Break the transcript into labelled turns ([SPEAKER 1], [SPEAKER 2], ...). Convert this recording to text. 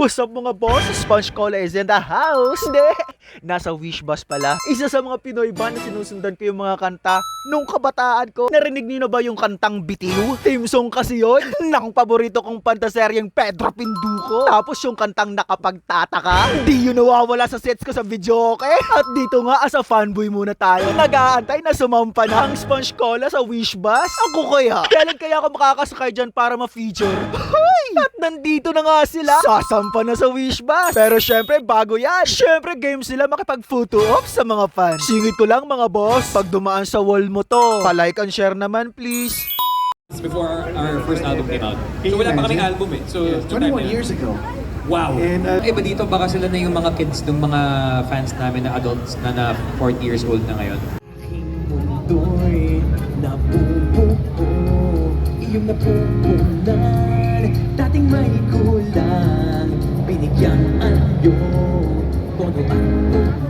[SPEAKER 1] What's up mga boss? Sponge Cola is in the house. Hindi, nasa Wish Bus pala. Isa sa mga Pinoy band na sinusundan ko yung mga kanta nung kabataan ko. Narinig niyo na ba yung kantang Bitiw? Theme song kasi yun ng paborito kong pantaseryeng Pedro Pinduco. Tapos yung kantang Nakapagtataka, hindi yun nawawala sa sets ko sa video, okay? At dito nga as a fanboy muna tayo, nag-aantay na sumampa na ang Sponge Cola sa Wish Bus. Ako kailan kaya ako makakasakay dyan para ma-feature? Hoy! At nandito na nga sila. Sasampa na sa Wish Bus. Pero syempre, bago yan. Syempre, game sila makipag-photo op sa mga fans. Singit ko lang mga boss, pag dumaan sa wall mo to, palike and share naman please.
[SPEAKER 2] Before our first album came out. So wala pa kaming album eh. So
[SPEAKER 3] 21 years ago.
[SPEAKER 2] Wow.
[SPEAKER 3] And,
[SPEAKER 2] Iba dito baka sila na yung mga kids ng mga fans namin na adults na 40 years old na ngayon.
[SPEAKER 4] Aking mundo'y nabubuo, iyong napupunan. Dating may kulang, binigyan anyo, todo at